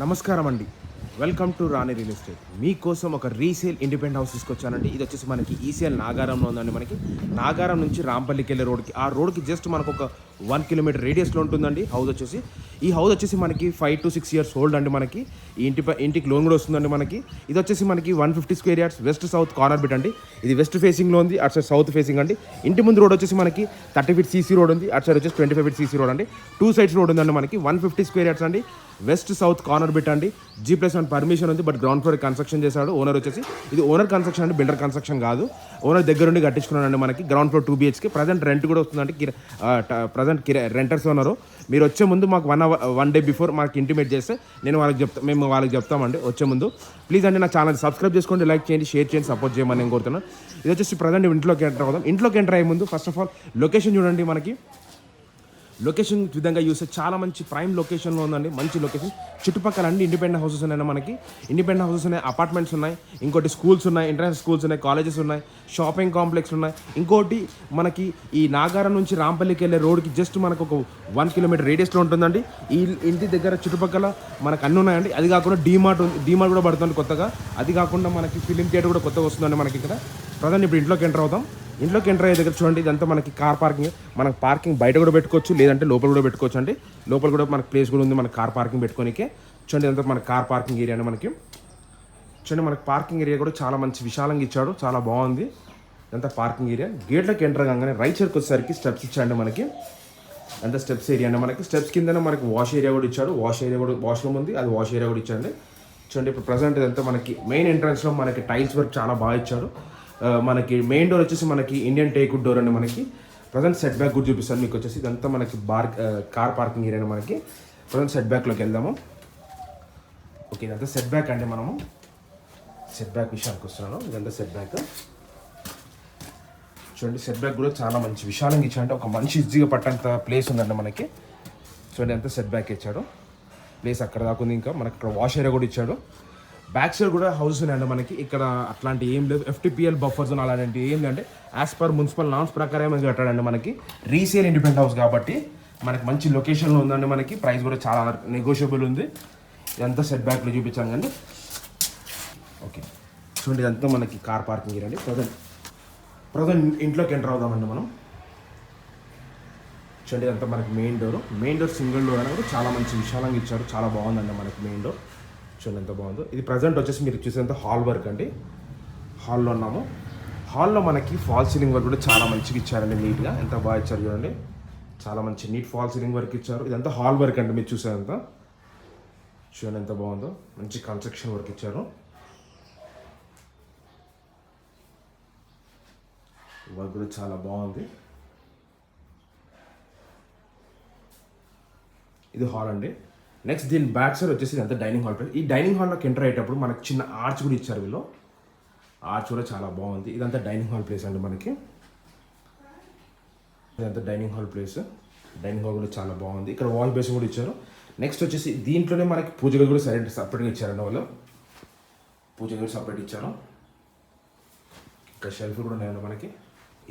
నమస్కారం అండి. Welcome to Rani real estate. మీకోసం ఒక రీసేల్ ఇండిపెండెంట్ హౌస్ తీసుకొచ్చానండి. ఇది వచ్చేసి మనకి ఈసీఎల్ నాగారంలో ఉందండి. మనకి నాగారం నుంచి రాంపల్లికి వెళ్ళే రోడ్కి, ఆ రోడ్కి జస్ట్ మనకు ఒక 1 కిలోమీటర్ రేడియస్లో ఉంటుందండి హౌస్ వచ్చేసి. ఈ హౌస్ వచ్చేసి మనకి 5 to 6 years ఓల్డ్ అండి. మనకి ఈ ఇంటికి లోన్ కూడా వస్తుందండి. మనకి ఇది వచ్చేసి మనకి 150 square yards west south corner bit అండి. ఇది వెస్ట్ ఫేసింగ్లో ఉంది, అటు సైడ్ సౌత్ ఫేసింగ్ అండి. ఇంటి ముందు రోడ్ వచ్చేసి మనకి 30 feet సీసీ రోడ్ ఉంది, అటు సైడ్ వచ్చేసి 25 feet సీసీ రోడ్ అండి. 2 sides రోడ్ ఉందండి. మనకి 150 square yards అండి, వెస్ట్ సౌత్ కార్నర్ బిట్ అండి. G+1 పర్మిషన్ ఉంది, బట్ గ్రౌండ్ ఫ్లోర్ కన్స్ట్రక్షన్ చేశాడు ఓనర్ వచ్చేసి. ఇది ఓనర్ కన్స్ట్రక్షన్ అండి, బిల్డర్ కన్స్ట్రక్షన్ కాదు. ఓనర్ దగ్గరుండి కట్టించుకున్నాడండి. మనకి ground floor 2 BHK. Present rent కూడా వస్తుందండి. ప్రజెంట్ రెంటర్స్ ఉన్నారు. మీరు వచ్చే ముందు మాకు వన్ డే బిఫోర్ మాకు ఇంటిమేట్ చేస్తే మేము వాళ్ళకి చెప్తామండి. వచ్చే ముందు ప్లీజ్ అండి నా ఛానల్ సబ్స్క్రైబ్ చేసుకోండి, లైక్ చేయండి, షేర్ చేయండి, సపోర్ట్ చేయమని నేను కోరుతున్నాను. ఇది వచ్చేసి ప్రజెంట్ ఇంట్లోకి ఎంటర్ అవుతాం. ఇంట్లోకి ఎంటర్ అయ్యే ముందు ఫస్ట్ ఆఫ్ ఆల్ లొకేషన్ చూడండి. మనకి లొకేషన్ విధంగా చూస్తే చాలా మంచి ప్రైమ్ లొకేషన్లో ఉందండి. మంచి లొకేషన్. చుట్టుపక్కల అన్ని ఇండిపెండెంట్ హౌసెస్ ఉన్నాయి. మనకి ఇండిపెండెంట్ హౌసెస్ ఉన్నాయి, అపార్ట్మెంట్స్ ఉన్నాయి, ఇంకోటి స్కూల్స్ ఉన్నాయి, ఇంటర్నేషనల్ స్కూల్స్ ఉన్నాయి, కాలేజెస్ ఉన్నాయి, షాపింగ్ కాంప్లెక్స్ ఉన్నాయి. ఇంకోటి మనకి ఈ నాగారం నుంచి రాంపల్లికి వెళ్ళే రోడ్కి జస్ట్ మనకు ఒక 1 kilometer రేడియస్లో ఉంటుందండి. ఈ ఇంటి దగ్గర చుట్టుపక్కల మనకు అన్నీ ఉన్నాయండి. అది కాకుండా డీమార్ట్ ఉంది, డీమార్ట్ కూడా పడుతుంది కొత్తగా. అది కాకుండా మనకి ఫిలిం థియేటర్ కూడా కొత్తగా వస్తుందండి మనకి ఇక్కడ. ప్రధాని ఇప్పుడు ఇంట్లోకి ఎంటర్ అవుతాం. ఇంట్లోకి ఎంటర్ అయ్యే దగ్గర చూడండి, ఇదంతా మనకి కార్ పార్కింగ్. మనకు పార్కింగ్ బయట కూడా పెట్టుకోవచ్చు, లేదంటే లోపల కూడా పెట్టుకోవచ్చు అండి. లోపల కూడా మనకి ప్లేస్ కూడా ఉంది, మనకి కార్ పార్కింగ్ పెట్టుకోనికే. చూడండి ఇదంతా మన కార్ పార్కింగ్ ఏరియా అండి. మనకి చూడండి, మనకి పార్కింగ్ ఏరియా కూడా చాలా మంచి విశాలంగా ఇచ్చాడు, చాలా బాగుంది. ఇదంతా పార్కింగ్ ఏరియా. గేట్లోకి ఎంటర్ కాగానే రైట్ సైడ్కి వచ్చేసరికి స్టెప్స్ ఇచ్చాడు మనకి. అంతా స్టెప్స్ ఏరియా అండి. మనకి స్టెప్స్ కిందనే మనకి వాష్ ఏరియా కూడా ఇచ్చాడు. వాష్ ఏరియా కూడా వాష్రూమ్ ఉంది, అది వాష్ ఏరియా కూడా ఇచ్చాడు. చూడండి ఇప్పుడు ప్రజెంట్ ఇదంతా మనకి మెయిన్ ఎంట్రన్స్లో మనకి టైల్స్ వర్క్ చాలా బాగా ఇచ్చాడు. మనకి మెయిన్ డోర్ వచ్చేసి మనకి ఇండియన్ టేక్వుడ్ డోర్ అండి. మనకి ప్రజెంట్ సెట్ బ్యాక్ కూడా చూపిస్తాను మీకు. వచ్చేసి ఇదంతా మనకి కార్ పార్కింగ్ ఏరియా. మనకి ప్రజెంట్ సెట్ బ్యాక్లోకి వెళ్దాము. ఓకే, ఇదంతా సెట్ బ్యాక్ అండి. మనము సెట్ బ్యాక్ విషయానికి వస్తున్నాను. ఇదంతా సెట్ బ్యాక్. చూడండి సెట్ బ్యాక్ కూడా చాలా మంచి విశాలంగా ఇచ్చాడంటే ఒక మంచి ఈజీగా పట్టంత ప్లేస్ ఉందండి మనకి. చూడండి ఎంత సెట్ బ్యాక్ ఇచ్చాడు, ప్లేస్ అక్కడ దాకా ఉంది. ఇంకా మనకి ఇక్కడ వాష్ ఏరియా కూడా ఇచ్చాడు. బ్యాక్ సైడ్ కూడా హౌస్ ఉన్నాయండి మనకి. ఇక్కడ అట్లాంటి ఏం లేదు, FTPL బఫర్ జోన్ అలాంటి ఏం లేదంటే యాజ్ పర్ మున్సిపల్ నామ్స్ ప్రకారం కట్టాడండి. మనకి రీసేల్ ఇండిపెండెంట్ హౌస్ కాబట్టి మనకి మంచి లొకేషన్లో ఉందండి. మనకి ప్రైస్ కూడా చాలా నెగోషియబుల్ ఉంది. ఇదంతా సెట్ బ్యాక్లో చూపించాను కానీ. ఓకే చూడండి ఇదంతా మనకి కార్ పార్కింగ్ ఏరియా అండి. ప్రజెంట్ ఇంట్లోకి ఎంటర్ అవుదామండి మనం. చూడండి ఇదంతా మనకి మెయిన్ డోర్ సింగిల్ డోర్ అనేది చాలా మంచి విశాలంగా ఇచ్చారు, చాలా బాగుందండి మనకి మెయిన్ డోర్. చూడండి ఎంత బాగుందో. ఇది ప్రజెంట్ వచ్చేసి మీరు చూసేంత హాల్ వర్క్ అండి. హాల్లో ఉన్నాము. హాల్లో మనకి ఫాల్ సీలింగ్ వర్క్ కూడా చాలా మంచిగా ఇచ్చారండి, నీట్గా ఎంత బాగా ఇచ్చారు చూడండి. చాలా మంచి నీట్ ఫాల్ సీలింగ్ వర్క్ ఇచ్చారు. ఇదంతా హాల్ వర్క్ అండి, మీరు చూసేంత. చూడండి ఎంత బాగుందో, మంచి కన్స్ట్రక్షన్ వర్క్ ఇచ్చారు. వర్క్ కూడా చాలా బాగుంది. ఇది హాల్ అండి. నెక్స్ట్ దీని బ్యాక్ సైడ్ వచ్చేసి ఇదంతా డైనింగ్ హాల్. ఈ డైనింగ్ హాల్లోకి ఎంటర్ అయ్యేటప్పుడు మనకి చిన్న ఆర్చ్ కూడా ఇచ్చారు వీళ్ళు. ఆర్చ్ కూడా చాలా బాగుంది. ఇదంతా డైనింగ్ హాల్ ప్లేస్ అండి మనకి. ఇదంతా dining hall place. Dining hall కూడా చాలా బాగుంది. ఇక్కడ వాష్ బేసిన్ కూడా ఇచ్చారు. నెక్స్ట్ వచ్చేసి దీంట్లోనే మనకి పూజ గది కూడా సపరేట్గా ఇచ్చారండి వాళ్ళు. పూజ గది సపరేట్ ఇచ్చారు. ఇక్కడ షెల్ఫ్ కూడా ఉన్నాయండి మనకి.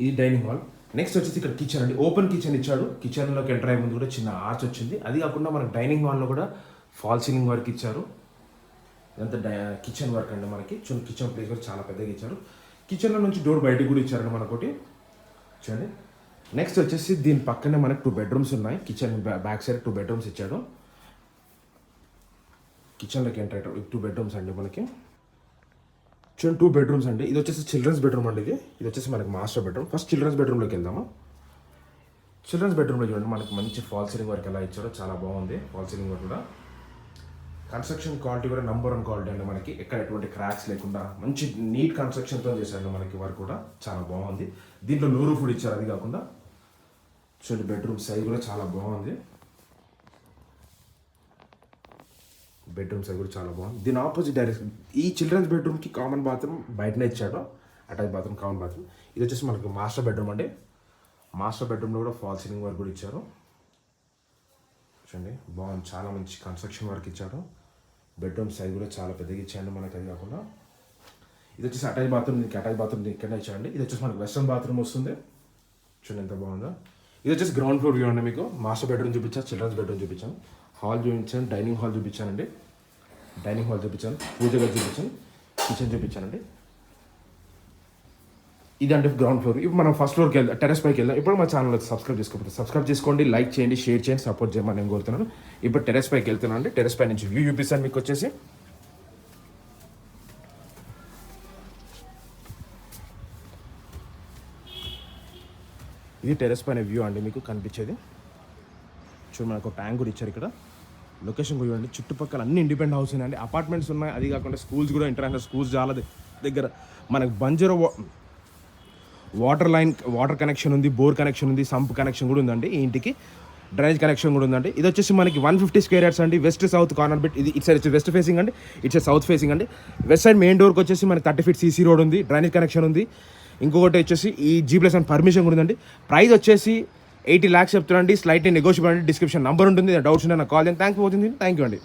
ఇది డైనింగ్ హాల్. నెక్స్ట్ వచ్చేసి ఇక్కడ కిచెన్ అండి. ఓపెన్ కిచెన్ ఇచ్చాడు. కిచెన్లోకి ఎంటర్ అయ్యే ముందు కూడా చిన్న ఆర్చ్ వచ్చింది. అది కాకుండా మనకి డైనింగ్ హాల్లో కూడా ఫాల్ సీలింగ్ వర్క్ ఇచ్చారు. ఇదంతా కిచెన్ వర్క్ అండి మనకి. కిచెన్ ప్లేస్ కూడా చాలా పెద్దగా ఇచ్చారు. కిచెన్లో నుంచి డోర్ బయటకు కూడా ఇచ్చారండి మనకోటి. చూడండి నెక్స్ట్ వచ్చేసి దీని పక్కనే మనకి 2 bedrooms ఉన్నాయి. కిచెన్ బ్యాక్ సైడ్ 2 bedrooms ఇచ్చాడు. కిచెన్లోకి ఎంటర్ అయ్యేటప్పుడు 2 bedrooms అండి మనకి. చూడండి 2 bedrooms అండి. ఇది వచ్చేసి చిల్డ్రన్స్ బెడ్రూమ్ అండి. ఇది వచ్చేసి మనకి మాస్టర్ బెడ్రూమ్. ఫస్ట్ చిల్డ్రన్స్ బెడ్రూమ్లోకి వెళ్దాము. చిల్డ్రన్స్ బెడ్రూమ్లో చూడండి మనకి మంచి ఫాల్ సీలింగ్ వర్క్ ఎలా ఇచ్చారో చాలా బాగుంది. ఫాల్ సీలింగ్ వర్క్ కూడా కన్స్ట్రక్షన్ క్వాలిటీ కూడా నంబర్ 1 క్వాలిటీ అండి మనకి. ఎక్కడ ఎటువంటి క్రాక్స్ లేకుండా మంచి నీట్ కన్స్ట్రక్షన్తో చేశారు మనకి. వర్క్ కూడా చాలా బాగుంది. దీంట్లో లో రూఫ్ కూడా ఇచ్చారు. అది కాకుండా చూడండి బెడ్రూమ్ సైజ్ కూడా చాలా బాగుంది. బెడ్రూమ్ సైజ్ కూడా చాలా బాగుంది. దీని ఆపోజిట్ డైరెక్షన్ ఈ చిల్డ్రన్స్ బెడ్రూమ్కి కామన్ బాత్రూమ్ బయటనే ఇచ్చాడు. Attach bathroom, common bathroom. ఇది వచ్చేసి మనకి మాస్టర్ బెడ్రూమ్ అండి. మాస్టర్ బెడ్రూమ్లో కూడా ఫాల్ సీలింగ్ వర్క్ కూడా ఇచ్చారు. చూడండి బాగుంది, చాలా మంచి కన్స్ట్రక్షన్ వర్క్ ఇచ్చాడు. బెడ్రూమ్ సైజ్ కూడా చాలా పెద్దగా ఇచ్చాడు మనకి. అది కాకుండా ఇది వచ్చేసి అటాచ్ బాత్రూమ్. దీనికి అటాచ్ బాత్రూమ్ ఇక్కడనే ఇచ్చాడండి. ఇది వచ్చేసి మనకి వెస్ట్రన్ బాత్రూమ్ వస్తుంది. చూడండి ఎంత బాగుందో. ఇది వచ్చేసి గ్రౌండ్ ఫ్లోర్ వ్యూ అండి. మీకు మాస్టర్ బెడ్రూమ్ చూపించాను, చిల్డ్రన్స్ బెడ్రూమ్ చూపించాను, హాల్ చూపించాను, డైనింగ్ హాల్ చూపించానండి. డైనింగ్ హాల్ చూపించాను, పూజ గది చూపించాను, కిచెన్ చూపించానండి. ఇదంటే గ్రౌండ్ ఫ్లోర్. ఇప్పుడు మనం ఫస్ట్ ఫ్లోర్కి వెళ్దాం, టెరెస్ పైకి వెళ్దాం. ఇప్పుడు మా ఛానల్ సబ్స్క్రైబ్ చేసుకోకపోతే సబ్స్క్రైబ్ చేసుకోండి, లైక్ చేయండి, షేర్ చేయండి, సపోర్ట్ చేయమని నేను కోరుతున్నాను. ఇప్పుడు టెరెస్ పైకి వెళ్తున్నాను అండి. టెరెస్ పై నుంచి వ్యూ చూపిస్తాను మీకు వచ్చేసి. ఇది టెరెస్ పైన వ్యూ అండి మీకు కనిపించేది. చూడు మనకు ఒక ట్యాంక్ కూడా ఇచ్చారు ఇక్కడ. లొకేషన్ కూడా చూడండి, చుట్టుపక్కల అన్ని ఇండిపెండెంట్ హౌస్ అండి, అపార్ట్మెంట్స్ ఉన్నాయి. అది కాకుండా స్కూల్స్ కూడా, ఇంటర్నేషనల్ స్కూల్స్ చాలా దగ్గర. మనకు బంజారా వాటర్ కనెక్షన్ ఉంది, బోర్ కనెక్షన్ ఉంది, సంప్ కనెక్షన్ కూడా ఉందండి. ఈ ఇంటికి డ్రైనేజ్ కనెక్షన్ కూడా ఉందండి. ఇది వచ్చేసి మనకి 150 స్క్వేర్ యార్డ్స్ అండి. West south corner bit. ఇది ఇటు సైడ్ వచ్చి వెస్ట్ ఫేసింగ్ అండి, ఇటు సైడ్ సౌత్ ఫేసింగ్ అండి. వెస్ట్ సైడ్ మెయిన్ డోర్కి వచ్చేసి మనకి 30 ఫీట్ సీసీ రోడ్ ఉంది, డ్రైనేజ్ కనెక్షన్ ఉంది. ఇంకొకటి వచ్చేసి ఈ G+1 పర్మిషన్ కూడా ఉందండి. ప్రైస్ వచ్చేసి 80 lakhs చెప్తున్నాండి. స్లైట్లీ నెగోషియబుల్ అండి. డిస్క్రిప్షన్ నంబర్ ఉంటుంది, డౌట్స్ ఉంటే నాకు కాల్ చేయండి. థ్యాంక్ యూ అండి.